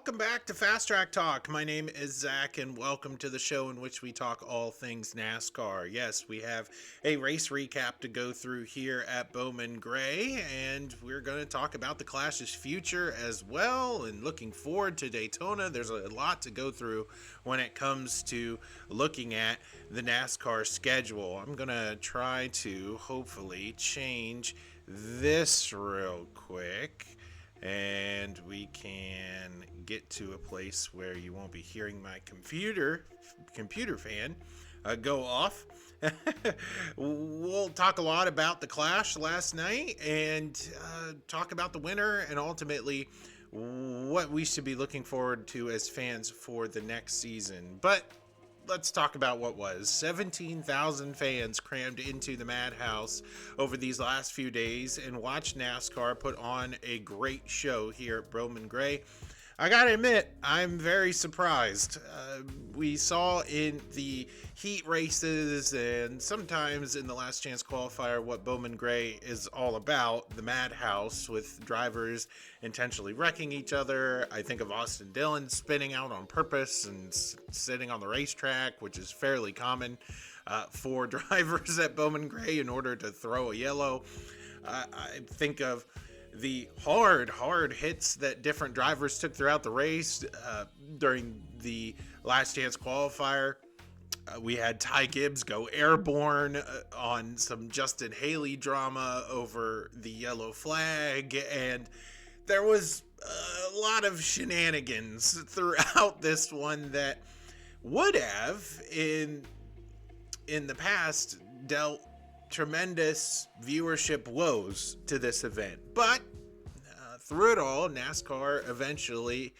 welcome back to FasTrack Talk. My name is Zach, and welcome to the show in which we talk all things NASCAR. Yes, we have a race recap to go through here at Bowman Gray, and we're going to talk about the Clash's future as well, and looking forward to Daytona. There's a lot to go through when it comes to looking at the NASCAR schedule. I'm going to try to hopefully change this real quick, and we can get to a place where you won't be hearing my computer fan go off. We'll talk a lot about the Clash last night and talk about the winner and ultimately what we should be looking forward to as fans for the next season. But let's talk about what was. 17,000 fans crammed into the Madhouse over these last few days and watched NASCAR put on a great show here at Bowman Gray. I gotta admit, I'm very surprised. We saw in the heat races and sometimes in the last chance qualifier what Bowman Gray is all about, the Madhouse, with drivers intentionally wrecking each other. I think of Austin Dillon spinning out on purpose and sitting on the racetrack, which is fairly common for drivers at Bowman Gray in order to throw a yellow. I think of the hard hits that different drivers took throughout the race during the last chance qualifier. We had Ty Gibbs go airborne on some Justin Haley drama over the yellow flag, and there was a lot of shenanigans throughout this one that would have in the past dealt tremendous viewership woes to this event. But through it all, NASCAR eventually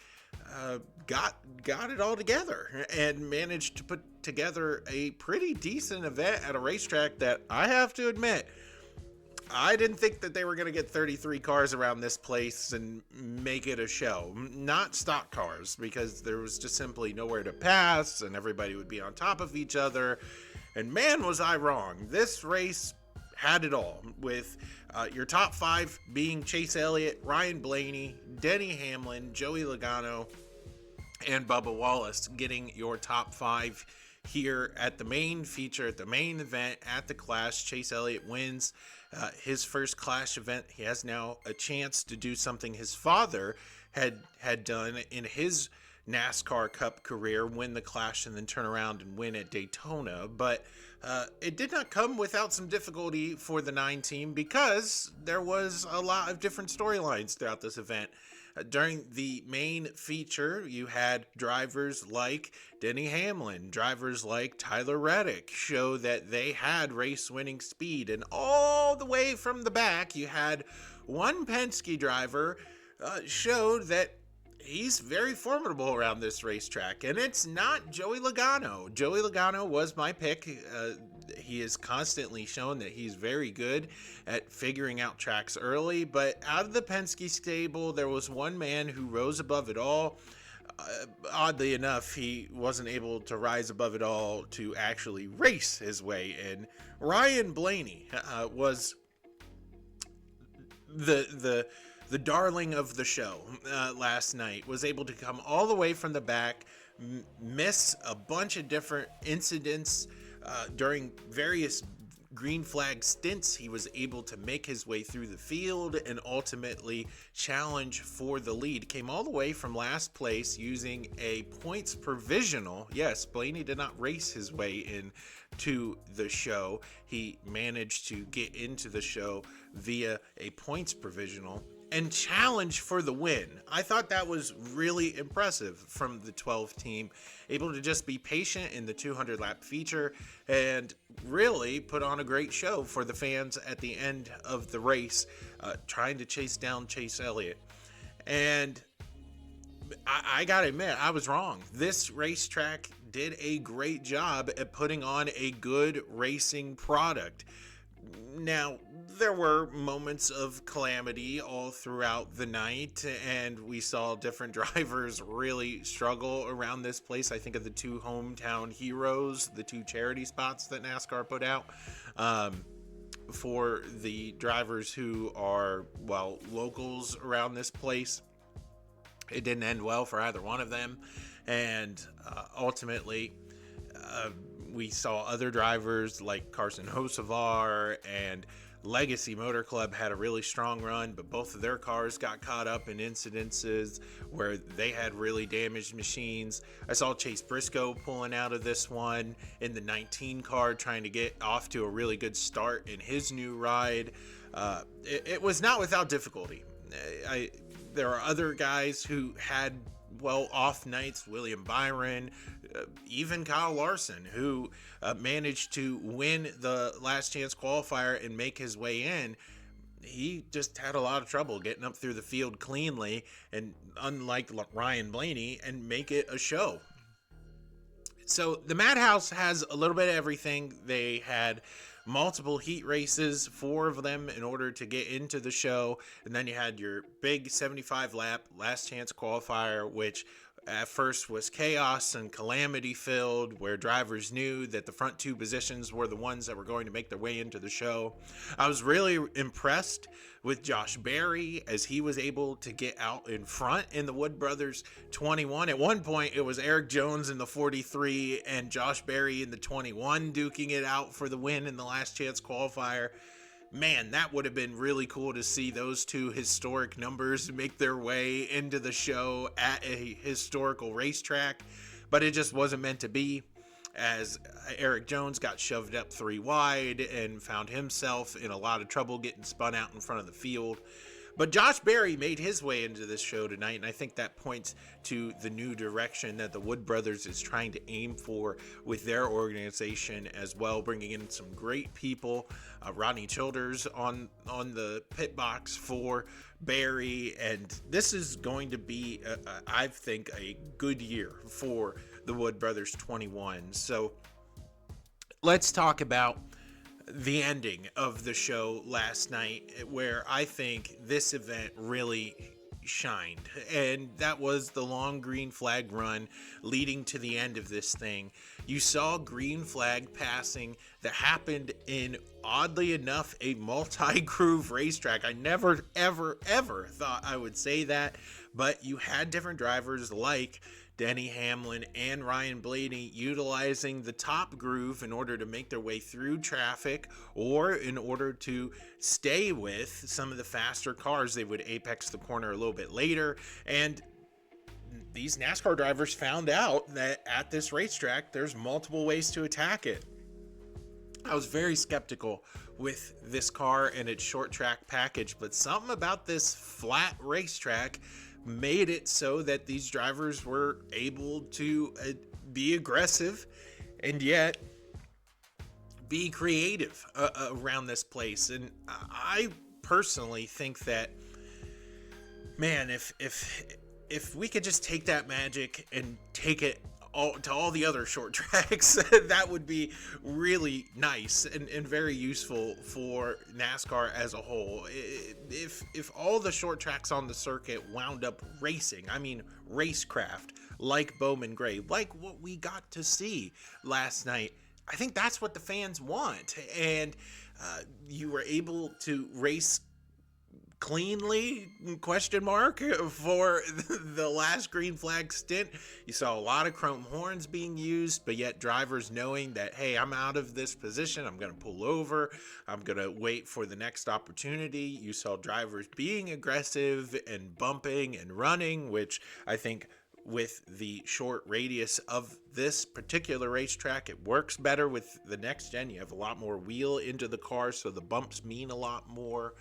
got it all together and managed to put together a pretty decent event at a racetrack that I have to admit, I didn't think that they were going to get 33 cars around this place and make it a show. Not stock cars, because there was just simply nowhere to pass and everybody would be on top of each other. And man, was I wrong. This race had it all, with your top five being Chase Elliott, Ryan Blaney, Denny Hamlin, Joey Logano, and Bubba Wallace getting your top five here at the main feature, at the main event, at the Clash. Chase Elliott wins his first Clash event. He has now a chance to do something his father had done in his NASCAR Cup career, win the Clash and then turn around and win at Daytona. But it did not come without some difficulty for the 9 team, because there was a lot of different storylines throughout this event. During the main feature, you had drivers like Denny Hamlin, drivers like Tyler Reddick show that they had race-winning speed. And all the way from the back, you had one Penske driver showed that he's very formidable around this racetrack, and it's not Joey Logano. Joey Logano was my pick. He has constantly shown that he's very good at figuring out tracks early, but out of the Penske stable, there was one man who rose above it all. Oddly enough, he wasn't able to rise above it all to actually race his way in. Ryan Blaney was the darling of the show last night, was able to come all the way from the back, miss a bunch of different incidents during various green flag stints. He was able to make his way through the field and ultimately challenge for the lead. Came all the way from last place using a points provisional. Yes, Blaney did not race his way in to the show. He managed to get into the show via a points provisional and challenge for the win. I thought that was really impressive from the 12 team, able to just be patient in the 200 lap feature and really put on a great show for the fans at the end of the race, trying to chase down Chase Elliott. And I gotta admit, I was wrong. This racetrack did a great job at putting on a good racing product. Now, there were moments of calamity all throughout the night, and we saw different drivers really struggle around this place. I think of the 2 hometown heroes, the 2 charity spots that NASCAR put out for the drivers who are, well, locals around this place. It didn't end well for either one of them. And ultimately, we saw other drivers like Carson Hocevar and Legacy Motor Club had a really strong run, but both of their cars got caught up in incidences where they had really damaged machines. I saw Chase Briscoe pulling out of this one in the 19 car, trying to get off to a really good start in his new ride. It was not without difficulty. There are other guys who had off nights. William Byron, even Kyle Larson, who managed to win the last chance qualifier and make his way in. He just had a lot of trouble getting up through the field cleanly, and unlike Ryan Blaney, and make it a show. So the Madhouse has a little bit of everything. They had multiple heat races, 4 of them in order to get into the show, and then you had your big 75 lap last chance qualifier, which at first was chaos and calamity filled, where drivers knew that the front 2 positions were the ones that were going to make their way into the show. I was really impressed with Josh Berry as he was able to get out in front in the Wood Brothers 21. At one point, it was Eric Jones in the 43 and Josh Berry in the 21 duking it out for the win in the last chance qualifier. Man, that would have been really cool to see those 2 historic numbers make their way into the show at a historical racetrack, but it just wasn't meant to be, as Eric Jones got shoved up 3 wide and found himself in a lot of trouble getting spun out in front of the field. But Josh Berry made his way into this show tonight, and I think that points to the new direction that the Wood Brothers is trying to aim for with their organization as well, bringing in some great people. Rodney Childers on the pit box for Berry, and this is going to be, I think, a good year for the Wood Brothers 21. So let's talk about the ending of the show last night, where I think this event really shined, and that was the long green flag run leading to the end of this thing. You saw green flag passing that happened in, oddly enough, a multi-groove racetrack. I never ever thought I would say that, but you had different drivers like Denny Hamlin and Ryan Blaney utilizing the top groove in order to make their way through traffic, or in order to stay with some of the faster cars. They would apex the corner a little bit later, and these NASCAR drivers found out that at this racetrack there's multiple ways to attack it. I was very skeptical with this car and its short track package, but something about this flat racetrack made it so that these drivers were able to be aggressive and yet be creative around this place. And I personally think that, man, if we could just take that magic and take it to all the other short tracks, that would be really nice and very useful for NASCAR as a whole. If all the short tracks on the circuit wound up racing, I mean racecraft, like Bowman Gray, like what we got to see last night, I think that's what the fans want. And you were able to race cleanly, question mark, for the last green flag stint. You saw a lot of chrome horns being used, but yet drivers knowing that, hey, I'm out of this position, I'm going to pull over, I'm going to wait for the next opportunity. You saw drivers being aggressive and bumping and running, which I think with the short radius of this particular racetrack, it works better with the next gen. You have a lot more wheel into the car, so the bumps mean a lot more.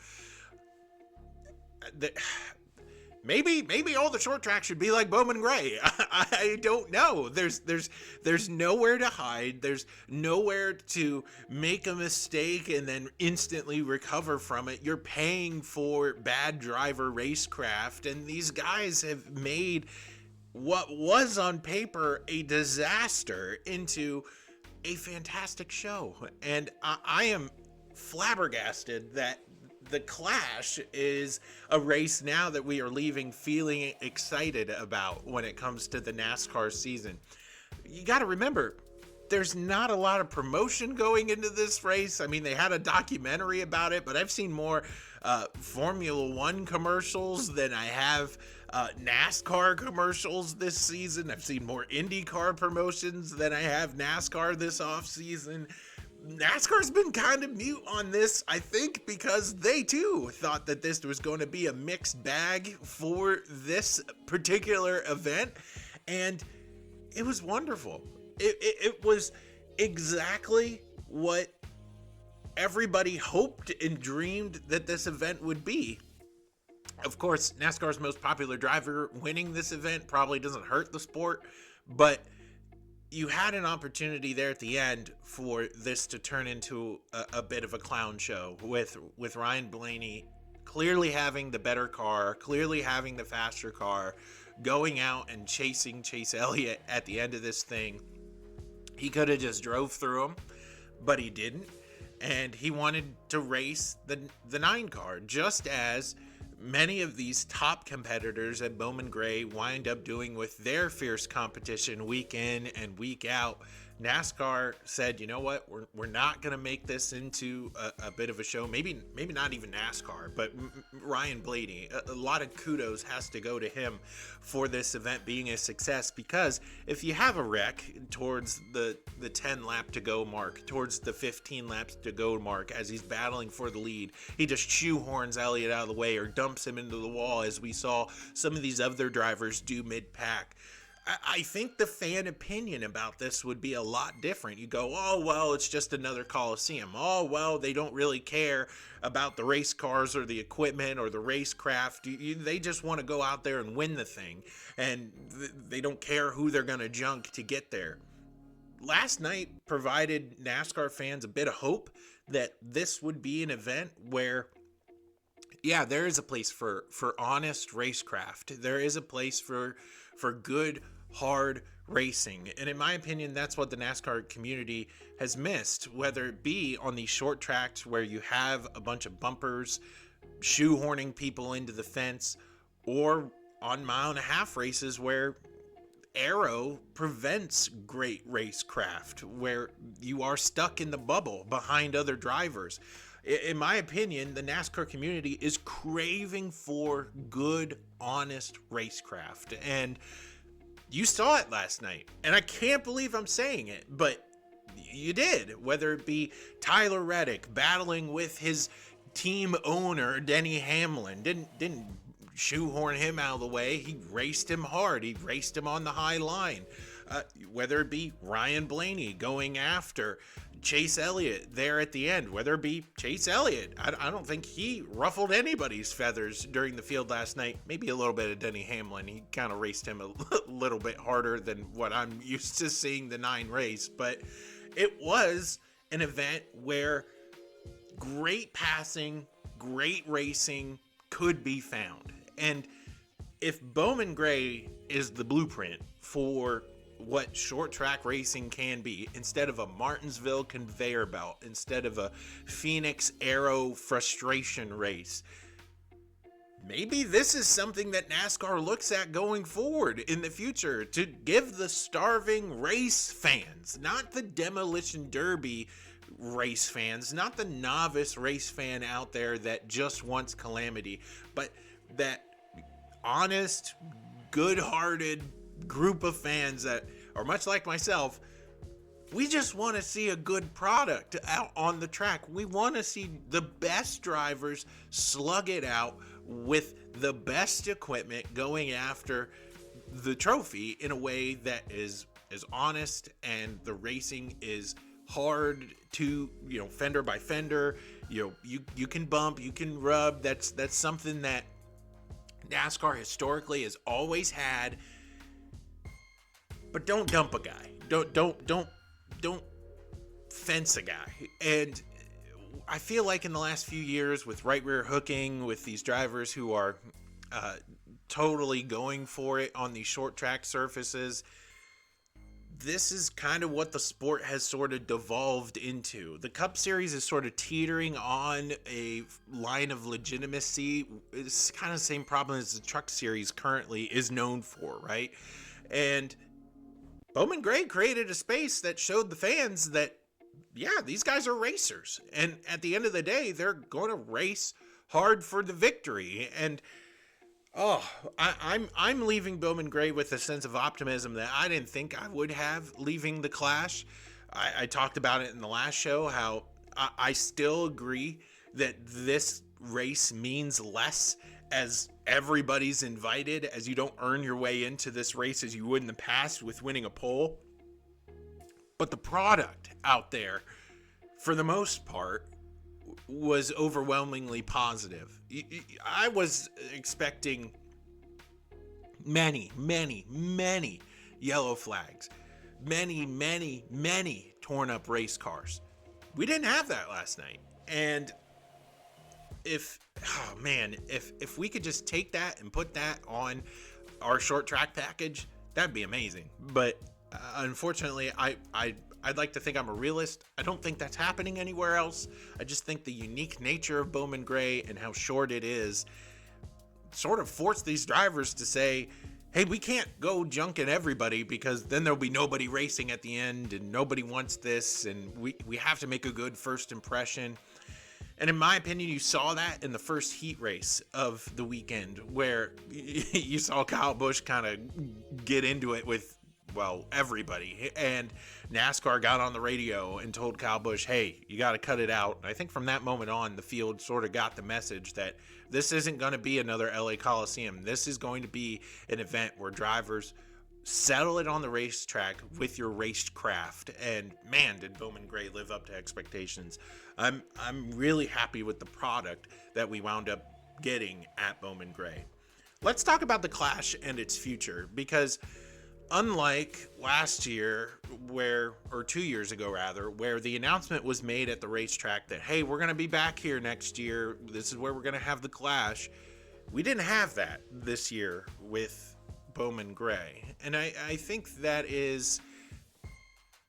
Maybe all the short tracks should be like Bowman Gray. I don't know. There's nowhere to hide. There's nowhere to make a mistake and then instantly recover from it. You're paying for bad driver racecraft, and these guys have made what was on paper a disaster into a fantastic show. And I am flabbergasted that the Clash is a race now that we are leaving feeling excited about when it comes to the NASCAR season. You got to remember, there's not a lot of promotion going into this race. I mean, they had a documentary about it, but I've seen more Formula One commercials than I have NASCAR commercials this season. I've seen more IndyCar promotions than I have NASCAR this off season. NASCAR's been kind of mute on this, I think, because they too thought that this was going to be a mixed bag for this particular event, and it was wonderful. It was exactly what everybody hoped and dreamed that this event would be. Of course, NASCAR's most popular driver winning this event probably doesn't hurt the sport, but you had an opportunity there at the end for this to turn into a bit of a clown show with Ryan Blaney clearly having the better car, clearly having the faster car, going out and chasing Chase Elliott at the end of this thing. He could have just drove through him, but he didn't, and he wanted to race the 9 car, just as many of these top competitors at Bowman Gray wind up doing with their fierce competition week in and week out. NASCAR said, you know what, we're not going to make this into a bit of a show. Maybe not even NASCAR, but Ryan Blaney, a lot of kudos has to go to him for this event being a success, because if you have a wreck towards the 10 lap to go mark, towards the 15 laps to go mark, as he's battling for the lead, he just shoehorns Elliott out of the way or dumps him into the wall, as we saw some of these other drivers do mid-pack. I think the fan opinion about this would be a lot different. You go, oh, well, it's just another Coliseum. Oh, well, they don't really care about the race cars or the equipment or the racecraft. They just want to go out there and win the thing, and they don't care who they're going to junk to get there. Last night provided NASCAR fans a bit of hope that this would be an event where, yeah, there is a place for honest racecraft. There is a place for good, hard racing. And in my opinion, that's what the NASCAR community has missed, whether it be on these short tracks where you have a bunch of bumpers shoehorning people into the fence, or on 1.5 mile races where aero prevents great racecraft, where you are stuck in the bubble behind other drivers. In my opinion, the NASCAR community is craving for good, honest racecraft. And you saw it last night. And I can't believe I'm saying it, but you did. Whether it be Tyler Reddick battling with his team owner, Denny Hamlin, didn't shoehorn him out of the way. He raced him hard. He raced him on the high line. Whether it be Ryan Blaney going after Chase Elliott there at the end, whether it be Chase Elliott, I don't think he ruffled anybody's feathers during the field last night. Maybe a little bit of Denny Hamlin. He kind of raced him a little bit harder than what I'm used to seeing the 9 race, but it was an event where great passing, great racing could be found. And if Bowman Gray is the blueprint for what short track racing can be, instead of a Martinsville conveyor belt, instead of a Phoenix Aero frustration race, maybe this is something that NASCAR looks at going forward in the future, to give the starving race fans, not the demolition derby race fans, not the novice race fan out there that just wants calamity, but that honest, good-hearted group of fans that are much like myself. We just want to see a good product out on the track. We want to see the best drivers slug it out with the best equipment, going after the trophy in a way that is honest, and the racing is hard to, fender by fender. You can bump, you can rub. That's something that NASCAR historically has always had. But don't dump a guy. Don't fence a guy. And I feel like in the last few years, with right rear hooking, with these drivers who are totally going for it on these short track surfaces, this is kind of what the sport has sort of devolved into. The Cup Series is sort of teetering on a line of legitimacy. It's kind of the same problem as the Truck Series currently is known for, right? And Bowman Gray created a space that showed the fans that, yeah, these guys are racers. And at the end of the day, they're going to race hard for the victory. And Oh, I'm leaving Bowman Gray with a sense of optimism that I didn't think I would have leaving the Clash. I talked about it in the last show how I still agree that this race means less as everybody's invited, as you don't earn your way into this race as you would in the past with winning a pole. But the product out there, for the most part, was overwhelmingly positive. I was expecting many yellow flags, many torn up race cars. We didn't have that last night. And if we could just take that and put that on our short track package, that'd be amazing. But unfortunately, I'd like to think I'm a realist. I don't think that's happening anywhere else. I just think the unique nature of Bowman Gray and how short it is sort of forced these drivers to say, hey, we can't go junking everybody because then there'll be nobody racing at the end and nobody wants this, and we have to make a good first impression. And in my opinion, you saw that in the first heat race of the weekend where you saw Kyle Busch kind of get into it with, well, everybody. And NASCAR got on the radio and told Kyle Busch, hey, you got to cut it out. And I think from that moment on, the field sort of got the message that this isn't going to be another LA Coliseum. This is going to be an event where drivers settle it on the racetrack with your racecraft. And man, did Bowman Gray live up to expectations. I'm really happy with the product that we wound up getting at Bowman Gray. Let's talk about the Clash and its future, because unlike last year, or 2 years ago rather, where the announcement was made at the racetrack that, hey, we're going to be back here next year, this is where we're going to have the Clash, we didn't have that this year with Bowman Gray. And I think that is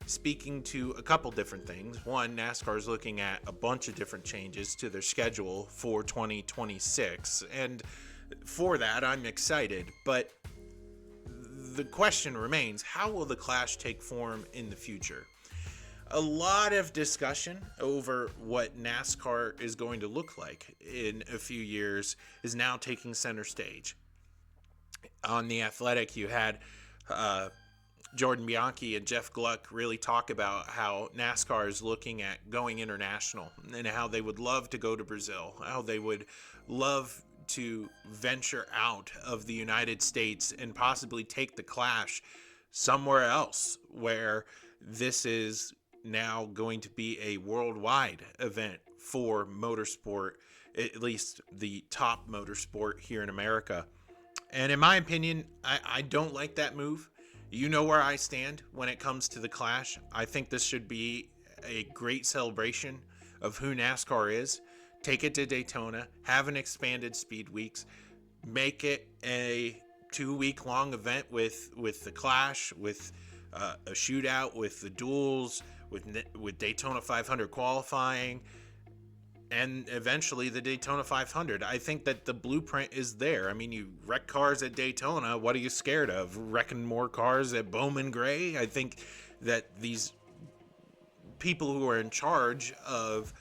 speaking to a couple different things. One, NASCAR is looking at a bunch of different changes to their schedule for 2026. And for that, I'm excited. But the question remains, how will the Clash take form in the future? A lot of discussion over what NASCAR is going to look like in a few years is now taking center stage. On The Athletic, you had Jordan Bianchi and Jeff Gluck really talk about how NASCAR is looking at going international and how they would love to go to Brazil, how they would love to venture out of the United States and possibly take the Clash somewhere else where this is now going to be a worldwide event for motorsport, at least the top motorsport here in America. And in my opinion, I don't like that move. You know where I stand when it comes to the Clash. I think this should be a great celebration of who NASCAR is. Take it to Daytona, have an expanded speed weeks, make it a 2-week long event with the Clash, with a shootout, with the duels, with Daytona 500 qualifying, and eventually the Daytona 500. I think that the blueprint is there. I mean, you wreck cars at Daytona. What are you scared of? Wrecking more cars at Bowman Gray? I think that these people who are in charge of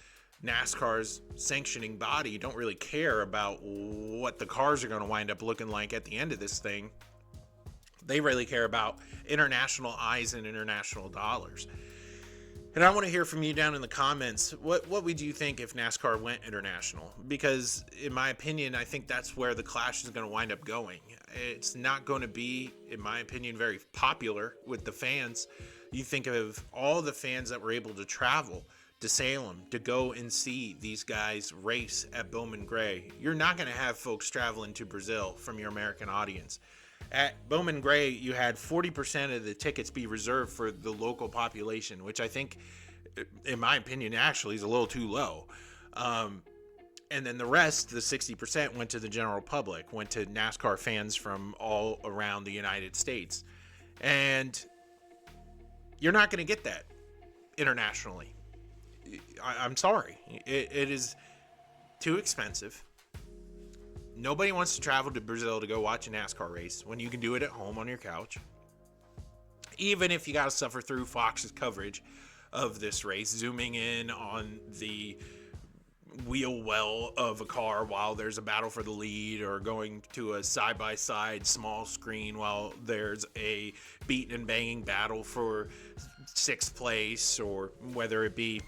NASCAR's sanctioning body don't really care about what the cars are going to wind up looking like at the end of this thing. They really care about international eyes and international dollars. And I want to hear from you down in the comments. What would you think if NASCAR went international? Because in my opinion, I think that's where the Clash is going to wind up going. It's not going to be, in my opinion, very popular with the fans. You think of all the fans that were able to travel to Salem to go and see these guys race at Bowman Gray. You're not going to have folks traveling to Brazil from your American audience. At Bowman Gray, you had 40% of the tickets be reserved for the local population, which I think, in my opinion, actually is a little too low. And then the rest, the 60%, went to the general public, went to NASCAR fans from all around the United States. And you're not going to get that internationally. I'm sorry. It is too expensive. Nobody wants to travel to Brazil to go watch a NASCAR race when you can do it at home on your couch. Even if you got to suffer through Fox's coverage of this race, zooming in on the wheel well of a car while there's a battle for the lead, or going to a side-by-side small screen while there's a beating and banging battle for sixth place, or whether it be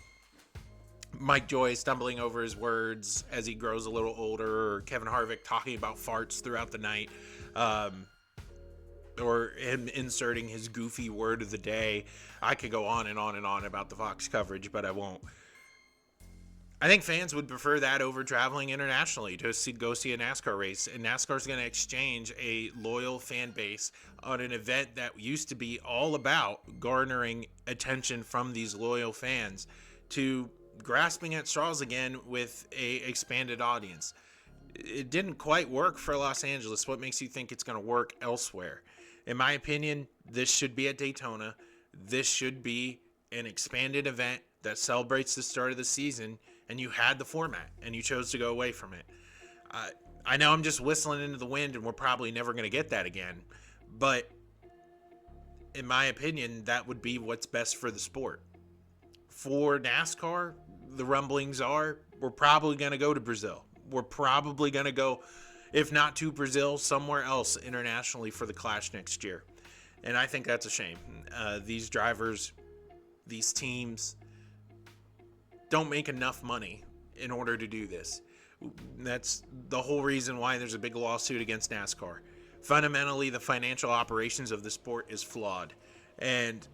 Mike Joy stumbling over his words as he grows a little older, or Kevin Harvick talking about farts throughout the night, or him inserting his goofy word of the day. I could go on and on and on about the Fox coverage, but I won't. I think fans would prefer that over traveling internationally to go see a NASCAR race. And NASCAR's going to exchange a loyal fan base on an event that used to be all about garnering attention from these loyal fans to grasping at straws again with a expanded audience. It didn't quite work for Los Angeles. What makes you think it's going to work elsewhere? In my opinion, this should be at Daytona. This should be an expanded event that celebrates the start of the season, and you had the format, and you chose to go away from it. I know I'm just whistling into the wind, and we're probably never going to get that again, but in my opinion, that would be what's best for the sport. For NASCAR, the rumblings are we're probably going to go to Brazil. We're probably going to go, if not to Brazil, somewhere else internationally for the Clash next year. And I think that's a shame. These drivers, these teams don't make enough money in order to do this. That's the whole reason why there's a big lawsuit against NASCAR. Fundamentally, the financial operations of the sport is flawed. And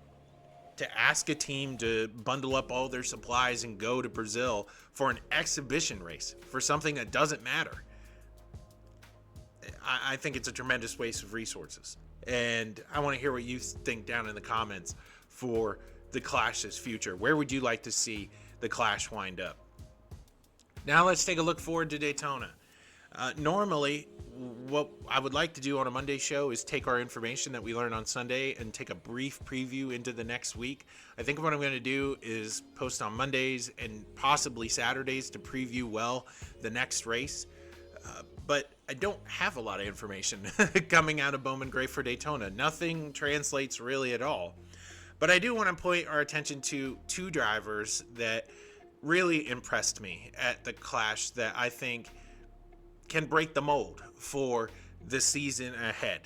to ask a team to bundle up all their supplies and go to Brazil for an exhibition race for something that doesn't matter, I think it's a tremendous waste of resources. And I want to hear what you think down in the comments for the Clash's future. Where would you like to see the Clash wind up? Now let's take a look forward to Daytona. Normally, what I would like to do on a Monday show is take our information that we learn on Sunday and take a brief preview into the next week. I think what I'm going to do is post on Mondays and possibly Saturdays to preview well the next race. But I don't have a lot of information coming out of Bowman Gray for Daytona. Nothing translates really at all. But I do want to point our attention to two drivers that really impressed me at the Clash that I think can break the mold for the season ahead.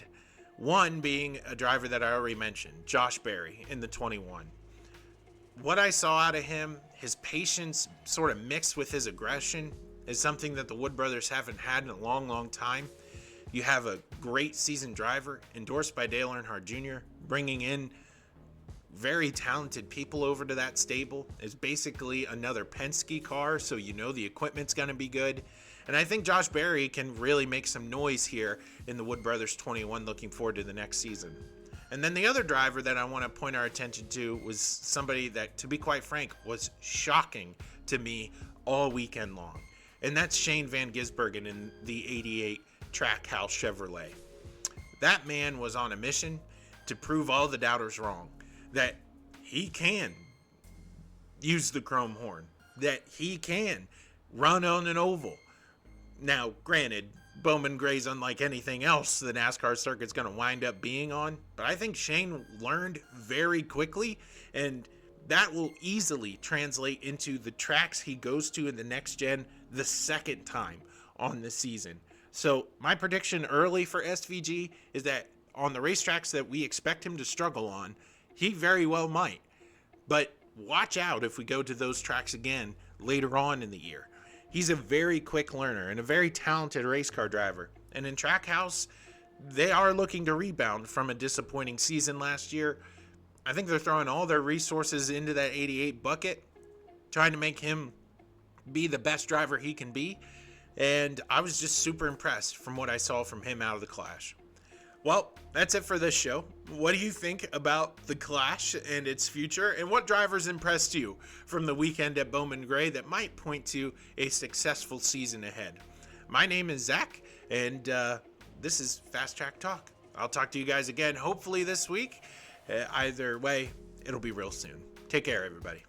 One being a driver that I already mentioned, Josh Berry in the 21. What I saw out of him, his patience sort of mixed with his aggression, is something that the Wood brothers haven't had in a long, long time. You have a great seasoned driver endorsed by Dale Earnhardt Jr., bringing in very talented people over to that stable. Is basically another Penske car, so you know the equipment's going to be good. And I think Josh Berry can really make some noise here in the Wood Brothers 21, looking forward to the next season. And then the other driver that I want to point our attention to was somebody that, to be quite frank, was shocking to me all weekend long. And that's Shane Van Gisbergen in the 88 Trackhouse Chevrolet. That man was on a mission to prove all the doubters wrong. That he can use the chrome horn. That he can run on an oval. Now, granted, Bowman Gray's unlike anything else the NASCAR circuit's going to wind up being on. But I think Shane learned very quickly, and that will easily translate into the tracks he goes to in the next gen the second time on the season. So my prediction early for SVG is that on the racetracks that we expect him to struggle on, he very well might. But watch out if we go to those tracks again later on in the year. He's a very quick learner and a very talented race car driver. And in Trackhouse, they are looking to rebound from a disappointing season last year. I think they're throwing all their resources into that 88 bucket, trying to make him be the best driver he can be. And I was just super impressed from what I saw from him out of the Clash. Well, that's it for this show. What do you think about the Clash and its future? And what drivers impressed you from the weekend at Bowman Gray that might point to a successful season ahead? My name is Zach, and this is FasTrack Talk. I'll talk to you guys again, hopefully this week. Either way, it'll be real soon. Take care, everybody.